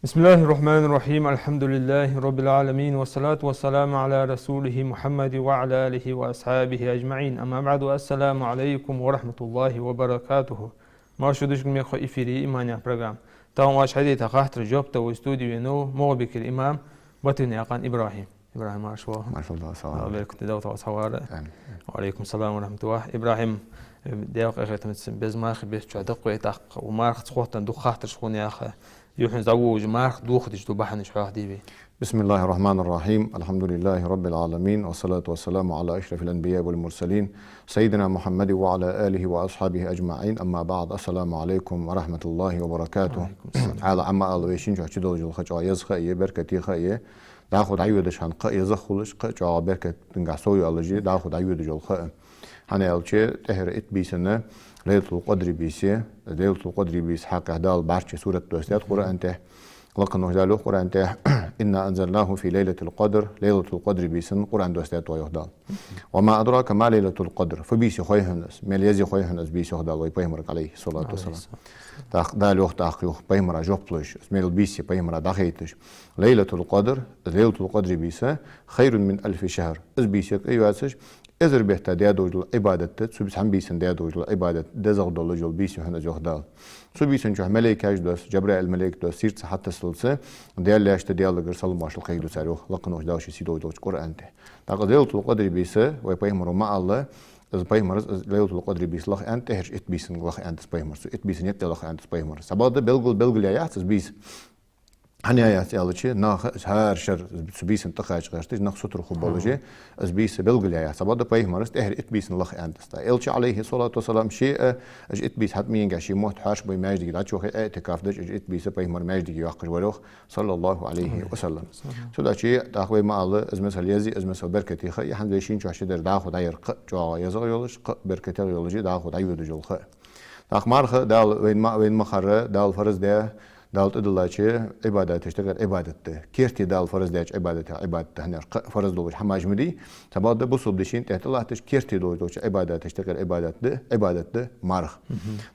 Bismillahirrahmanirrahim. Elhamdülillahi Rabbil alemin. Ve salatu ve selamu ala Resulihi Muhammedi ve ala alihi ve ashabihi ecma'in. Ama ba'du, assalamu alaikum ve rahmetullahi ve berekatuhu. Marşuduş mi kho ifiri imanya program. Taun vaş hadi taqahtir jobta ve studio no mobikil imam batin yaqan İbrahim. İbrahim marşwa. Marşallah sağ ol. Belki davta ve savara. Ve aleykum selam ve rahmetullah. İbrahim ديوق أخذت بزماخ بيشوا دقوا يتاق ومارخ تخوتن دخاتر شخون يا أخي يوحن زوج مارخ دوختش دبحن شو ديبي. بسم الله الرحمن الرحيم. الحمد لله رب العالمين والصلاة والسلام على أشرف الأنبياء والمرسلين سيدنا محمد وعلى آله وأصحابه أجمعين. أما بعد السلام عليكم ورحمة الله وبركاته. على عما الله ويشين شو حشدو جل خجوا يزخ بركتي خيه داخل عيودش عن قا يزخلش قا بركت تنقصوي الله جي داخل عيود جل خ hani elçi tehir etbisine Leylatul Qadri bisi Leylatul Qadri bis haqqı dal barcha surat dostat Qur'anda laqan hadalu Qur'anda inna anzalnahu fi Leylatul Qadr Leylatul Qadri bisin Qur'an dostat wa yuhdal wa ma adraka ma Leylatul Qadr fa bisi khoyhanas melizi khoyhanas bisi yuhdal wa peygamber alayhi salatu vesselam dal yuht akhu peygamber jopluş mel bisi peygamber dakhitish Leylatul Qadr Leylatul Qadri bisi khayrun min alf shahr iz bisi ayvasish Ezer behta diye doğru ibadette, subis ham bisin diye doğru ibadet, dezag dolu yol bisin hana johdal. Subisin çoğ melekaj dos, Cebrail melek dos, sirt hatta sılsa, diğerle işte diyaloglar salım başlı kaydu sarı, lakın o davşı si doğru Kur'an'te. Taqa Leylatul Qadri bisi ve peygamber ma Allah, az peygamber Leylatul Qadri bisi laq ente her et bisin laq ente peygamber, et bisin et laq ente peygamber. Sabahda belgul ayatsız bis. Hani ayet yalıcı nah her şer bisin taqaç qaştı nah sutur xubalıcı az bisi belgili ayet sabada peygamber tehir et bisin laq endista elçi aleyhi salatu vesselam şey et bis hatmiyen gaşi muhtaç boy mecdi da çok etikafda et bisi peygamber mecdi yaqır veruh sallallahu aleyhi ve sellem sudaçı taqvay ma'alı az mesel yazi az mesel berketi xay handeşin çoşeder da xudayır çoğa yazı yoluş berketi yolucu da xuday yudujul xa taqmar dal wen maxarı dal farz de دالت ادلاشي عبادات تشتغل عبادته كيرتي دال فرض داش عبادته هنا فرض دوش حماج مدي تبعد بوصل دشين تحت الله تش كيرتي دوش عبادات تشتغل عبادته مارخ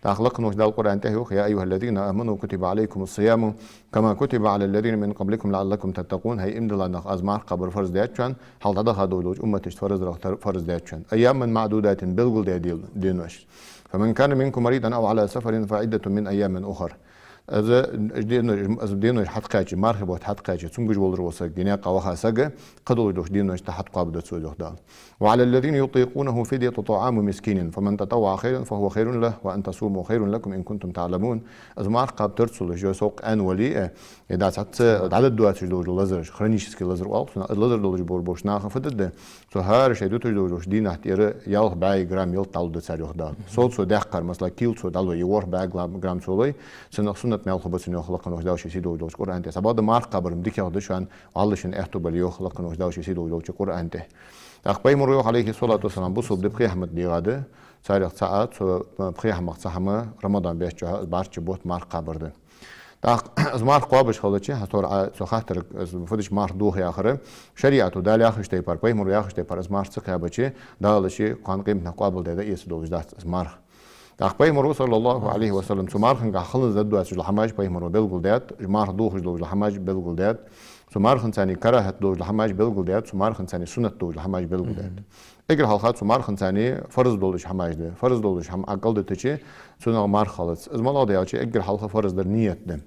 تخلق نوش دال القران تهيو يا ايها الذين امنوا كتب عليكم الصيام كما كتب على الذين من قبلكم لعلكم تتقون هي امدلا نخ ازمار قبر فرض داشان حال تدخل دوش امه فرض داشان ايام معدودات بلغل دينوش فمن كان منكم مريضا او على سفر فعده من ايام اخر از دينوش حتقاچ مرحبا حتقاچ سنجوج ولر وسا دينا قواها سغا قدول دوش دينوش تحت قابد سوجو دال وعلى الذين يطيقونه فدية طعام مسكين فمن تطوع خيرا فهو خير له وان تصوموا خير لكم ان كنتم تعلمون از مرقب ترسل جو سوق ان ولي اذا سات عدد دوات دوج لازر خرنيشسكي لازر واو لازر دوج بوربوش ناخ فدد سو هر شي دوج دين احتير يال باي جرام يل تال دو ساريو دال سو دقر مثلا كيل سو دال يور باي جرام سولي سنه مالخبسن يخلقن وجداوش يسيدو دوش قرآن ته سباد مارق قبرم ديك ياخد شو عن علشان احتبل يخلقن وجداوش يسيدو دوش قرآن ته أخبار مروي عليه الصلاة والسلام بوصل دبقي أحمد ديغاده صار ساعات بقي أحمد صحمة رمضان بيش بارش بوت مارق قبرده تاق از مارق قابش خلچه هستور سو خاطر فدش مارق دوه آخره شریعت و دال آخرش تای پر پای مروي آخرش تای پر از مارق سقیا بچه دالشی قان قیمت نقابل ده ایست دوش دست از مارق أخبار مرو صلى الله عليه وسلم سمار خن خلص ذات دوات الحماج باي مرو بالجلدات مار دوخ دوج الحماج بالجلدات سمار خن ثاني كراهة دوج الحماج بالجلدات سمار خن ثاني سنة دوج الحماج بالجلدات اگر حلقات سمار خن ثاني فرض دوج حماج ده فرض دوج هم أقل ده تشي سنة مار خالص از ما لا ده يا اگر حلقة فرض در نية ده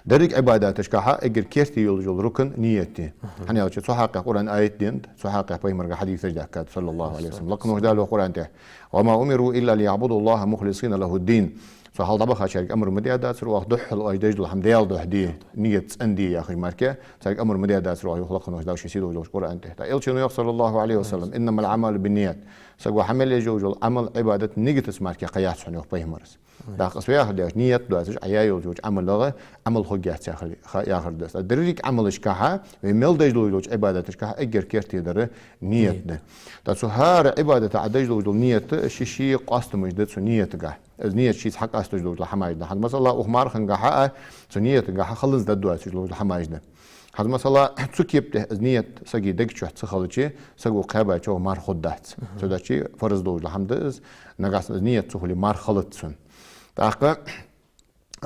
درك عباداتش كها اگر كيرتي يولجول ركن نيتي hani يا صحاق قرآن آيات دين صحاق بايمر حديث جاكات صلى الله عليه وسلم لكن وجدال القرآن ته وما أمروا إلا ليعبدوا الله مخلصين له الدين فحال طبخ شرك أمر مديا داسر وأخدح الأجداد الحمديال دهدي نية أندي يا أخي ماركة شرك أمر مديا داسر ويخلقنا وجداو شيء وجداو القرآن ته إلشنو صلى الله عليه وسلم إنما العمل بالنيات سجوا حمل يجوج عمل عبادة نيجت ماركة قياس عنه بايمرس داق اسويا خديش نيت دواسش عيا يوجوج عمل لغه عمل خوجات يا اخر داس دريك عملش كها ومل دجلوج عبادتش كها اجر كيرتي در نيت ده تسو هار عبادة عدجلوج نيت شيشي قاستمج دتسو نيت كه نية شيء حق استجلوج لحماجنا حد مثلا أخمار خنجحة نية تنجحة خلص ددوا استجلوج لحماجنا حد مثلا تسكيبته نية سجي دقشة تخلصي سجو قابة شو مار خدات سودا شيء فرض دوج لحمد نجاس نية تخلي مار خلطسن تاقة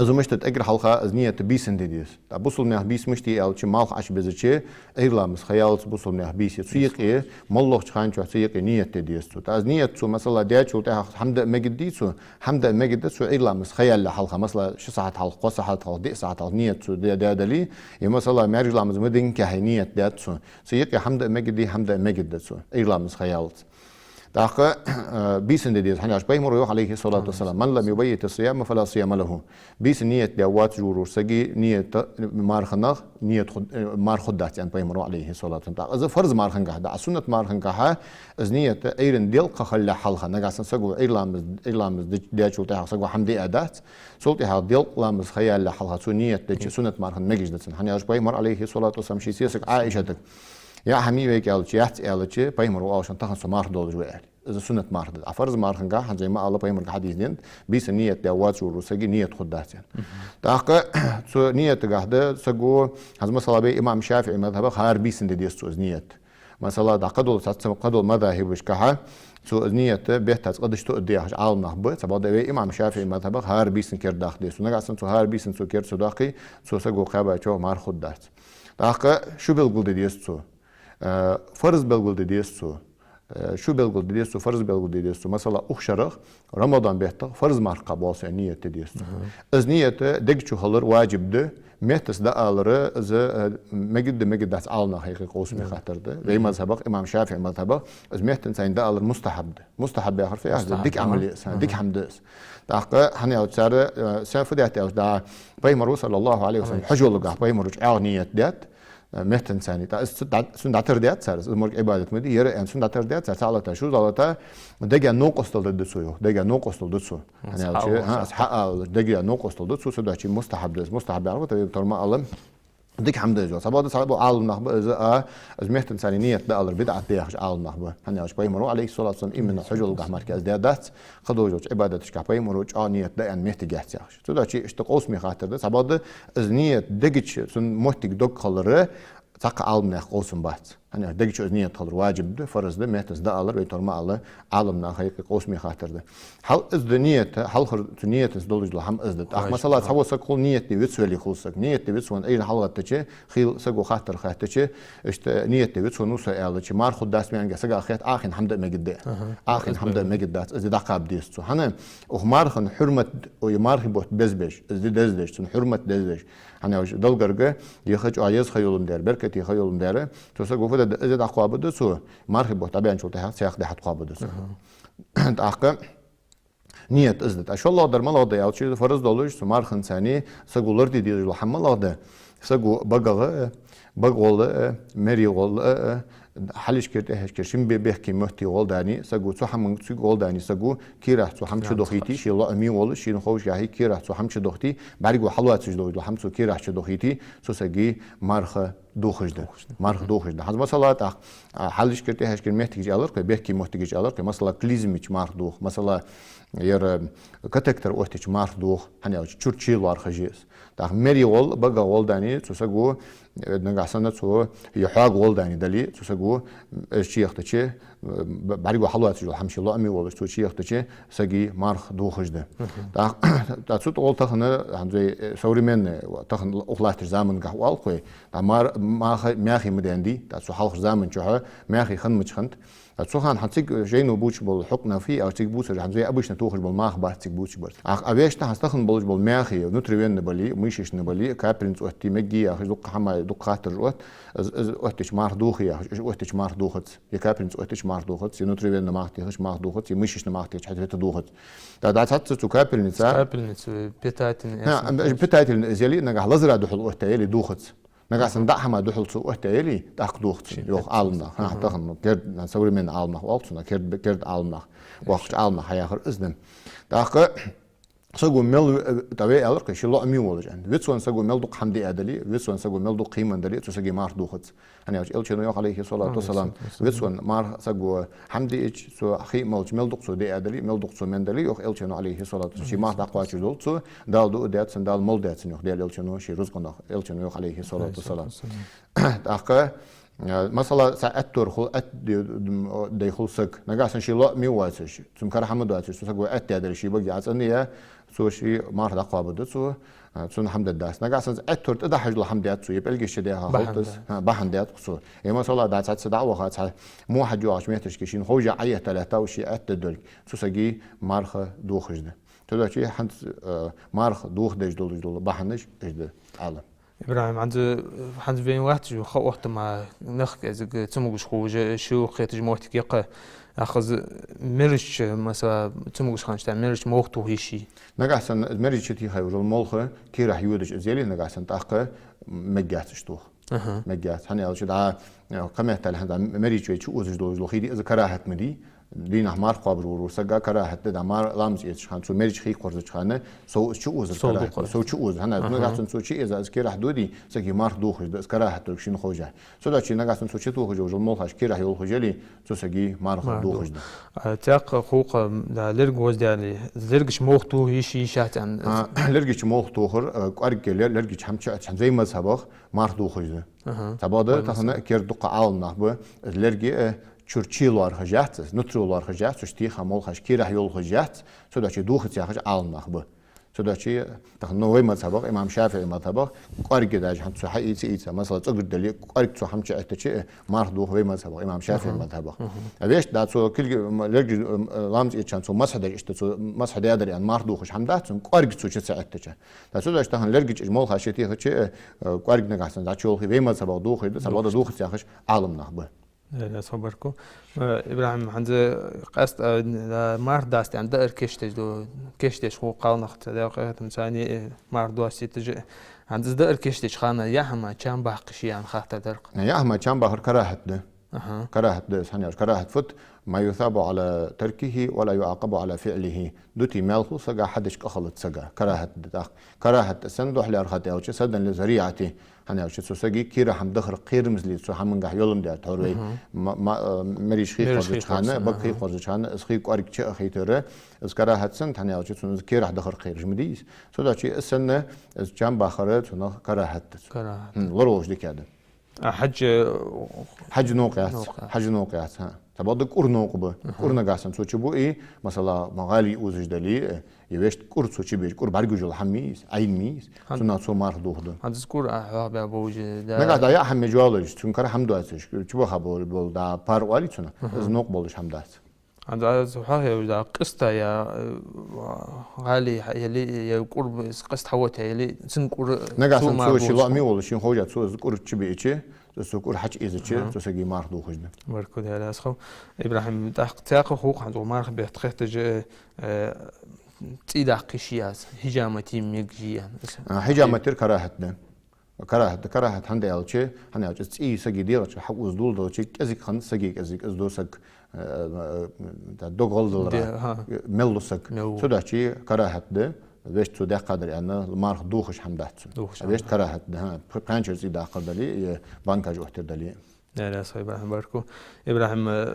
إذا مش تتأجر حلقة نية بيسن ديديس بوصل منها بيس مشتي أو شيء مالخ عش بزشة إيرلا مس خيال بوصل منها بيس يسيق إيه مالله خان شو سيق نية ديديس تو نية تو مثلا ديات شو تها حمد مجد ديسو حمد مجد سو إيرلا مس خيال لحلقة مثلا شو ساعة حلقة ساعة حلقة دي ساعة نية تو ده دلي مثلا مارج لامز مدين كهنية ديات سو سيق حمد مجد دي حمد مجد سو إيرلا مس خيال داقة بيسن ديديس حناش بيمر يوح عليه الصلاة والسلام من لم يبيت الصيام فلا صيام له بيس نية دعوات جورور سجي نية مارخناخ نية مار خدات يعني بيمر عليه الصلاة والسلام إذا فرض مارخن قاعدة سنة مارخن قاعدة إذ نية إيرن ديل قخل حلخة نجاسن سجو إيرلامز ديشو تاع سجو حمدي أدات سلطي هاد ديل لامز خيال حلخة سنية سنة مارخن مجلس حناش بيمر عليه الصلاة والسلام شيء سياسك عائشة يا حمي قال شيء بيمروا عشان تاخذ سمار دول جوال إذا سنة مارد عفرز مارخن قاعد زي ما الله بيمر حديث دين بيس نية دعوات ورسجي نية خدات يعني تاقة سو نية قاعدة سجو هذا مثلا بي إمام شافعي مذهبه خير بيس نديستو نية مثلا قدول مذاهب وشكها سو نية بيحتاج قدش تؤدي عالم نخبة سبعة بي إمام شافعي مذهبه خير بيس نكر داخل سو نقصن سو خير بيس سو كير سو داخل سو سجو قابة شو مار خدات تاقة شو بيقول ديستو فرض بلغل ديستو شو بلغل ديستو فرض بلغل ديستو مثلا أخشرخ رمضان بيحتاج فرض مارقة بواسع نية ديستو إذ نية دق شو خلر واجب ده مهتس ده آلره إذا مجد داس آلنا حقيقي قوسمي خاطر ده زي مذهبك إمام شافعي مذهبك إذ مهتن سين ده آلر مستحب ده مستحب يا حرفي ديك عملي ديك حمدس تاقة حني أو تسار سافدات أو دا بيمرو صلى الله عليه وسلم حجول لقاه بيمرو عاو نية دات مهتن ثاني تا سنداتر ديات سارس المرق عبادة مدي يرى أن سنداتر ديات سارس على تشوز على تا دقيقة نوق أستل دتسويه دقيقة نوق أستل دتسو يعني أشي حق دقيقة نوق أستل دتسو سودا شيء مستحب دس مستحب يعرفه تبي ترمى علم ديك حمد لله صباح صباح عالم نخبة إذا مهتن ثاني نية بقى بدعة دياخش عالم نخبة هني أش بيمرو عليه الصلاة والسلام إمن حجول الجحمر كأز ديات خدوا جوج عبادة تشكا بيمرو نية ده أن مهتج يحتاج سودا شيء اشتقوس مخاطر ده صباح إذ نية دقيقة سن مهتج دق خلره تق عالم نخوسم بات أنا دقيقة نية خلر واجب ده فرض ده مهتز ده الله بيترمى على عالم نخيق قوسمي خاطر ده هل إذ نية هل خر نية تزدوج لهم إذ ده مثلا سوى سكول نية تبيتس ولا خلصك نية تبيتس وان أي حلقة تجي خيل سكو خاطر خاطر إشت نية تبيتس ونوسا على شيء مار خد داس مين جسقا خيط آخر حمد مجد آخر حمد مجد داس إذا دقاب ديستو هنا ومار خن حرمة ويمار خبوت بزبش إذا دزدش سن حرمة دزدش هنا وش دلقرقة يخرج عايز خيولم دار بركة يخيولم داره توسق وفد إذا دقاب دسو مار خبوت طبيعي شو تها سياق ده حتقاب دسو تأخر نية إزدت أشوال الله در مال هذا يالشي فرض دولش سمار خنساني سقولر دي ديجو حمل هذا سقو بقول مري قول حلش كرت إيش كرشين بيحكي مهتي قول داني سقو صحم قول داني سقو كيره صحم شو دخيتي شيء الله أمي قول شيء نخوش جاهي كيره صحم شو دختي بعرقو حلوات سجدوا حم سو كيره شو دخيتي سو سقي مرخ دوخش ده مرخ دوخش ده هذا مثلا حلش كرت إيش كر مهتي جالر كي بيحكي مهتي جالر كي مثلا كليزميش مرخ دوخ مثلا ير كتكتر وقتش مرخ دوخ هني أو تشورتشيل وارخجيس تاخ مري قول بقى قول داني سو نقصنا سو يحاق قول داني دلي سو شيء اختشي بعرقو حلوات جو حمش الله أمي ولا شيء اختشي سقي مرخ دوخش ده تا صوت قول تخن عندي سوري من تخن أخلاق زمن قهوة خوي مار ماخي مدندي تا سو حلق زمن شو ماخي خن مشخنت تسوخان حتىك جينو بوش بالحقنا فيه أو تيك بوش عن زي أبيش نتوخش بالماخ بس تيك بوش برد أبيش تحستخن بلش بالماخي ونتريين نبلي ميشش نبلي كابرنس وقتي مجي أخذ دق حما دق خاطر وقت وقتش مار دوخي وقتش مار دوخت يكابرنس وقتش مار دوخت ينتريين نماختي خش مار دوخت يميشش نماختي حتى دوخت ده حتى تو كابرنس بتاعتين زيلي نجح لزرع دخل وقتي دوخت نقصن دعها ما دخل سوء تالي داخل دوخت يوخ عالمنا هنحتقن كرد نسوي من عالمنا وقتنا كرد عالمنا وقت عالمنا حياخر إذن داخل سقو مل تبي ألرك شلوا أميول جان ويتسون سقو مل دق حمدي أدلي ويتسون سقو مل دق قيمة دلي تسقي مار دوخت أنا أقول إلشنو يق عليه الصلاة والسلام ويتسون مار سقو حمدي إيش سو خي مل دق سو دي أدلي مل دق سو من دلي يق إلشنو عليه الصلاة شي مار دقوا شدول سو دال دو دات سن دال مل دات سن يق دال إلشنو شي رزقنا إلشنو يق عليه الصلاة والسلام أخا مثلا ساعات ترخل أت ديخل سك نجاسن شيء لا ميواسش ثم كره حمد واسش سقوا أت هذا الشيء بقى عصني سو شيء ما رد قوى بدو سو حمد الداس نجاسن أت ترت إذا حجل حمدات سو يبقى الجيش ده خالص بحمدات سو يعني مثلا ده ساعات صدع وخاص مو حد يعش ميتش كشين خوجة عيه ثلاثة وشيء أت دول سو سجي مارخ دوخش ده تقول شيء حد مارخ دوخ دول بحنش إجده عالم إبراهيم عند بين وقت ما نخ إذا تموجش خوجة شو خيتج موتك يقع أخذ مرش مثلا تموجش خانش تاع مرش موقته هيشي نجاسن مرش تي خير الملخ كي راح يودش زيلي نجاسن تأخذ مجاتش توخ مجات هني أول شيء ده قمة تلها مرش شو أوزش دول خيدي إذا كراهة مدي دين أحمر قابر وروسجا كراهة ده أحمر لامز يتشخان سو مريج خي قرض شخانه سو شو أوز كراهة سو شو أوز هنا نقاسن سو شيء إذا أذكر حدودي سكي مار دوخش ده كراهة تركشين خوجة سو ده شيء نقاسن سو شيء توخج وجل ملخش كراهة يول خوجلي سو سكي مار دوخش ده تاق خوق ده لرجوز ده لرجش موختو هيشي شات عن لرجش موختو خر قارك لرجش هم زي ما سبق مار دوخش ده تبادر تهنا كير دقة عالنا به لرجي چورچیلوار خجات، نوترولوار خجات، سوشتی خامول خش کی راه یول خجات، سوداچی دوخت یاخش آلناخ به، سوداچی تخنوی مذهب امام شافعی مذهب قارگ داج هم سو حییت مثلا تقدر دلی قارگ سو هم چه اتچی مار دوخ وی مذهب امام شافعی مذهب. اویش داد سو کل لرگ لامز ایچان سو مسح داج است سو مسح دیادری ان مار دوخش هم داد سو قارگ سو چه اتچی. داد سوداچ تخن لرگ مول خشیتی خچی قارگ نگاهن داد چول وی مذهب دوخ ده سباد دوخت یاخش آلناخ به. لا صبركم إبراهيم عند قصد مار داست عند كشتش هو قالنخت ده مثاني مار دوستي تج عند زدر كشتش خانة يحما كان باقشي عن خاطر درق يحما كان باخر كراهة ده كراهة ده ثانية كراهة فت ما يثاب على تركه ولا يعاقب على فعله دوتي مالخو سجا حدش كخلت سجا كراهة سندوح لأرخاتي أو شيء سدا لزريعتي هني أو شيء سوسجي كيرا هم دخر قير مزلي سو هم نجح يولم ده تروي ما مريش خي خرج خانة بقي خرج خانة اسخي قارك شيء أخي ترى إذ كراهة سند هني أو شيء سو كيرا دخر قير جمديس سو ده شيء السنة إذ جام بخرت سو كراهة وروج دي كده حج نوقيات ها تبادك قر نوقبه قر نجاسن سو تشبو إيه مثلا مغالي أوزج دلي يبيشت قر سو تشبيج قر برجول حميس عين ميس سو سو مار دوخده هذا قر أحباب أبوج نجاس ده يا حم جوالج تون كره حم دواتش تشبو خبر بول دا بار والي تونه إذ نوق بولش حم دات هذا صحيح يا قصة يا غالي يلي يا قرب قصة حوتها يلي سن قر نجاسن سو شيء مي ولا شيء خوجة سو قر تشبيجه سوكور حج إزتشي سوسجي مارخ دوخش ده. مركود هذا أسخو إبراهيم تاق حقوق عنده مارخ بيتخيط ج تيدا قشياس هجامتي ميجيان. هجامتير كراهة ده. كراهة هندي ألشي هني ألشي تي سجي ديرش حقوق زدول ده شيء كذيك خن سجي كذيك أزدو سج دوغل دلرا ملو سج. سودا شيء كراهة ده. ويش تودع قدر يعني مارخ دوخش هم داتون ويش كراهة ده برانشرز إذا قدري بانكا جوهتر دلي لا صحيح إبراهيم باركو إبراهيم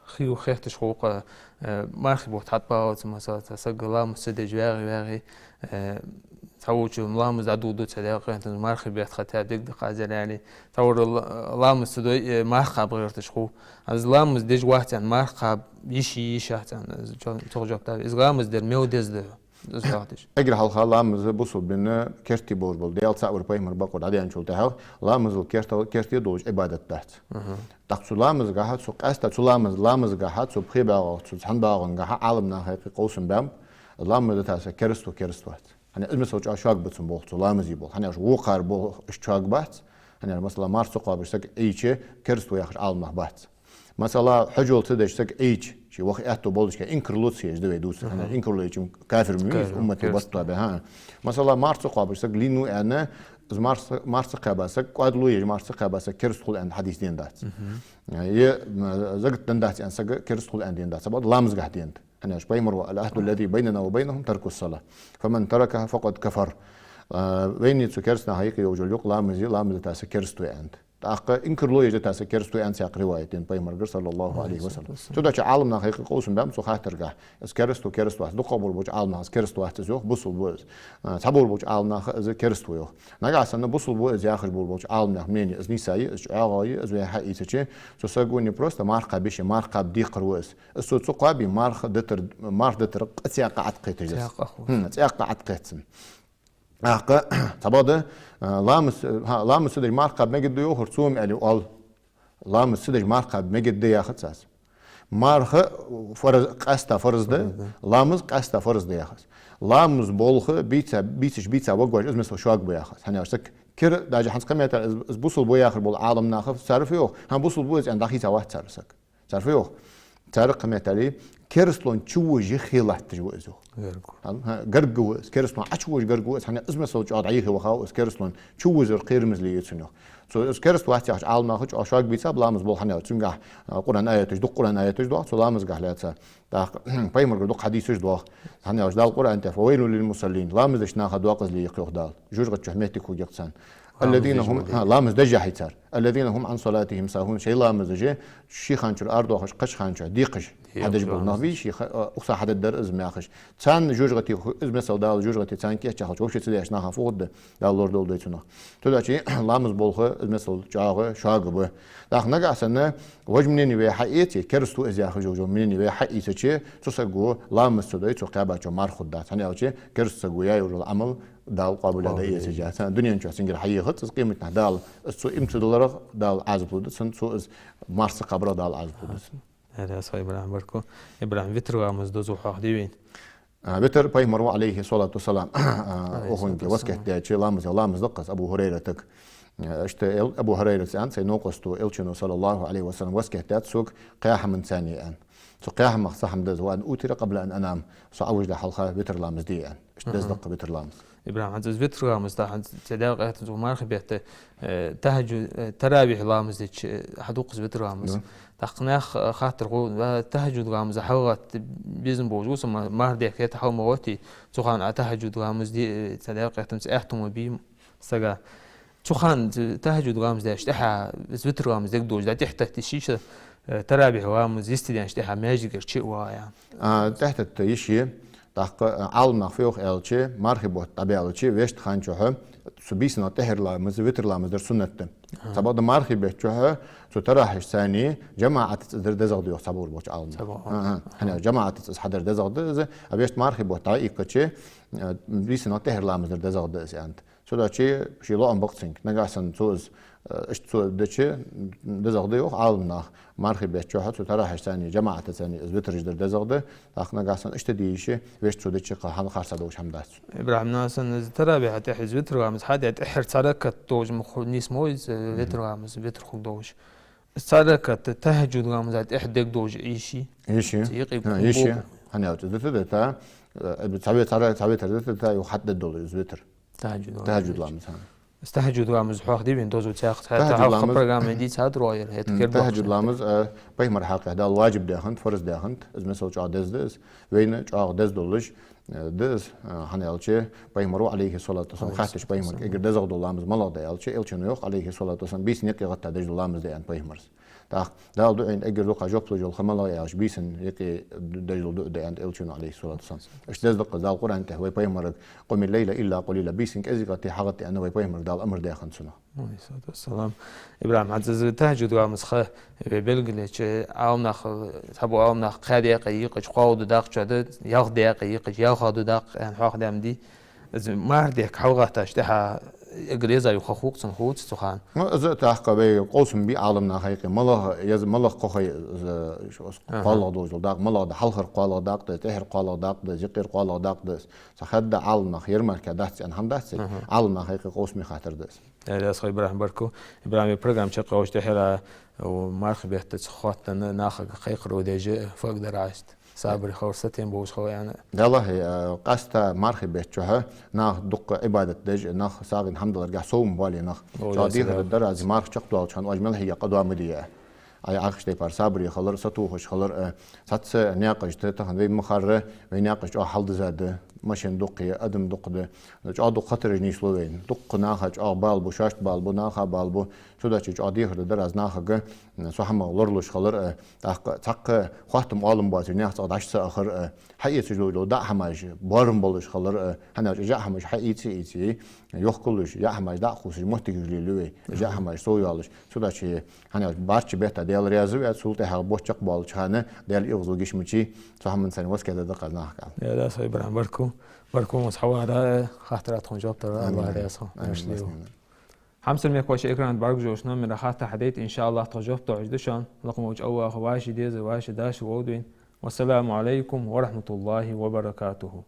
خيو خيرتش حقوق مارخ بوت حط باوت مثلا تسجل لام سدج واغي توج لام زادو دو تلاقي أنت مارخ بيت خطأ دق قازل يعني تور لام سدوي مارخ بغيرتش حقوق از لام دج واحد عن مارخ يشي شات عن ترجع تابع از لام در مودز ده أجر حال لامز بوصل بين كرتي بوربل ديال سأور باي مربق عادي أنشول تها لامز كرتي دوج عبادة تحت تقص لامز جاهات سوق أستا لامز جاهات سوق خيبة سوق حنباغن جاه عالمنا هاي قوسم بام لامز تاسا كرستوات هني اسمه سوق أشواق بتسم بوخ لامز يبول هني أش وقار بوخ أشواق بات هني مثلا مارس قابل سك إيش كرستو ياخد عالمه بات مثلا حجول تدش سك إيش شيء وقت أتو بولش كإنكرلوتسي إجدوي دوس أنا إنكرلوتسي كافر ميز أمتي بسطة بها مثلا مارس قابل سك لينو أنا مارس قابل سك قادلو يج مارس قابل سك كرستول عند حديث دين دات يعني زقت دين دات يعني سك كرستول عند دين دات سبب لامز قاعد دين أنا إيش بيمر العهد الذي بيننا وبينهم ترك الصلاة فمن تركها فقد كفر وين يتسكرسنا هيك يوجد يق لامز تاسكرستو أنت تاق إنكر لو يجي تاسكرستو أنت ساق روايتين بيمر صلى الله عليه وسلم تدا شو عالمنا هيك قوسم بام سو خاطرجع اسكرستو كرستو دو قبول بوج عالمنا اسكرستو تزوق بوصل بوز تبول بوج عالمنا از كرستو يو نجا سنة بوصل بوز ياخر بول بوج عالمنا منين از نيساي از عاوي از ويا حقيقة سو ساقوني بروست مارقة بيش مارقة بدي قروس السو تسوق مارخ دتر قتيا قعد قيتجس قتيا قعد قيتسن تبادة لامس سدج مارقة بمجد يو هرسوم على أول لامس سدج مارقة بمجد ياخد ساس مارخ فرز قاستا فرز ده لامس قاستا فرز ده ياخد لامس بولخ بيتش وقواج از مثل شواق بياخد هني أشتك كر داج حنس قميت از بوصل بو ياخر بول عالم ناخف تعرف يو هم بوصل بو عند دخيت واحد تعرف يو تعرف قميت عليه كرسلون تشوج خيلة تجوزه قرقوس كرسلون أشوج قرقوس حنا اسمه صوت عضعيه وخاو كرسلون تشوز القير مثلي سنو سو كرس واحد يعش عالم ناخج أشواق بيتساب لامز بول حنا تسمع قرآن آية تجدق قرآن آية تجدق سو لامز قحلاتها بايمر قدق حديث تجدق حنا وش دال قرآن تفويل للمصلين لامز إيش ناخد واقز لي يقيق دال جوج قد شحمتك وجقتسان الذين هم لامز دجا حيتار الذين هم عن صلاتهم ساهون شيء لامز جه شي خانشر أرض وخش قش خانشر ديقش حدش بول نبي شي أقصى حد الدر إزم ياخش تان جوجغتي إزم سودال جوجغتي تان كي تشخش وش تسديش ناخ فوق ده لورد ولد يتنا تدا شيء لامز بولخ إزم سود جاغ شاغبه داخ نجا سنة وجمني ويا حقيقتي كرستو إز ياخش وجو مني ويا حقيقتي شيء تسقو لامز سوداي تقابع جو مار خدات هني أو شيء كرستو يا يورو العمل دال قابل هذا يسجع الدنيا نشوف سنجر حقيقة قيمتنا دال السو $100 دال عازب سن سو إز مارس قبره دال عازب هذا صحيح إبراهيم بركو إبراهيم فيتر وامز دوزو حاضرين فيتر باي مروا عليه الصلاة والسلام وهون وسكت دايتشي لامز دقس أبو هريرة تك أبو هريرة سان سينوقستو إلشنو صلى الله عليه وسلم وسكت دات سوق قياحة من ثاني أن سو قياحة مخصحم دز وأن أوتر قبل أن أنام سو أوجد حلقة فيتر لامز دي أن دز دق فيتر لامز إبراهيم عزيز فيتر لامز ده عند تداوق أهتز ومارخ بيت تهجد ترابيح لامز ديش حدوقس فيتر لامز تقناخ خاطر قول تهجد لامز حوات بيزن بوجوس ما هرديك يتحول موتي سخان تهجد لامز دي تداوق أهتز أهتم بيم سجا سخان تهجد لامز ده اشتحى فيتر لامز ديك دوج ده تحت الشيشة ترابيح لامز يستدي اشتحى ماجيك شيء وايا تحت التيشي تحق عالم نخفيوخ إلشي مرحبا طبيعة إلشي ويشت خانشوها سبيسنا تهر لامز ويتر لامز در سنة سبب مرحبا شوها ستراحش ثاني جماعة در دزغ ديو صبور بوش عالم هنا جماعة حدر دزغ دز أبيشت مرحبا طريقة شيء بيسنا تهر لامز در دزغ دز أنت سودا شيء لو أنبوكسينج نجاسن سوز اشتو دشي دزغ ديو عالم نخ مرحبا شوها ستراحش ثاني جماعة ثاني ويتر در دزغ ده تاخنا جاسن اشتديشي ويشت سودا شيء قهان خارسة دوش حمدات إبراهيم ناسن ترابي حتى حز ويتر لامز حد تحر صارك توج مخنيس مويز ويتر لامز ويتر خدوش صارك تهجد لامز إحدى دوج إيشي إيشي هني أوت ده تعبير يحدد دول ويتر تهجد لامز استهجد لامز حق دي بين دوزو تاخت حتى خبر قام دي صاد روير هيت كير تهجد لامز بيمر حق ده الواجب ده هند فرض ده هند از مثل جا دز وين جا دز دولش دز هني ألشي بيمرو عليه الصلاة والسلام خاتش بيمر إجر دزغ دولامز ملا ده ألشي ألشي نيوخ عليه الصلاة والسلام بيس نيقي غتا دج دولامز ده أن بيمرز ده دو إن إجر لقى جوب لجول خملا ياش بيسن يقي دج دو ده أن ألشي عليه الصلاة والسلام إيش دز دق ده القرآن تهوي بيمر قم الليل إلا قليلا بيسن كأزي قتي حقتي أنا بيمر ده الأمر ده خنسنا عليه الصلاة والسلام إبراهيم عزيز تهجد لامز خا ببلغلش عامناخ تبو عامناخ خادي قيقش قاود داق شد ياخد قيقش ياخد داق يعني حق دام دي ما هرديك حوغتاش تها إجريزا يخوخ سنخوت سخان ما إذا تحقق بي قوسم بي عالمنا خيقي ملا يز ملا قخي قال دوج داق ملا ده حلخر قال داق ده تهر قال داق ده ذكر قال داق ده سخد عالمنا خير مركز دهت أن هم دهت عالمنا خيقي قوسمي خاطر ده يا أخي إبراهيم بركو إبراهيم برنامج شقة وش تحلا ومارخ بيحت تسخوت ناخذ خيقر وديج فوق درعست صابر خورستين بوش خو يعني والله قاستا مارخ بيتشوها ناخ دق عبادة دج ناخ ساغن الحمد لله رجع صوم بالي ناخ شادي الدرجة مارخ شقته عشان أجمل هي قدوة مدية أي عقش تبار صبري خلر سطوخش خلر ساتس ناقش تتخن في مخرة ويناقش حلد زاد ماشين دقي أدم دقده جو دق خطر جنيش لوين دق ناخج بالبو شاشت بالبو ناخا بالبو سودا تشج ديخ دراز ناخا سوحما لورلوش خلر تق خاتم عالم باتر ناخ داش آخر حقيقة جلو دا هماش بارم بولش خلر هنا جا هماش حقيقة إيتي يخكلش جا هماش دا خوش مهتجلي لوي جا هماش سويالش سودا شيء هنا بارش بيتا ديال رياضي سولته هل بوشق بالش هنا ديال يوزو جشمتي سوهم من سنة وسكده دقة ناخا يا لا صايب بركو مصحوها خاطرات خنجاب ترى الله يسا مشليو حمس الميكوش إكران بارك جوشنا من رخات حديت إن شاء الله تجاب تعجدشان لقم وجه أو أخواش ديز واش داش وودين والسلام عليكم ورحمة الله وبركاته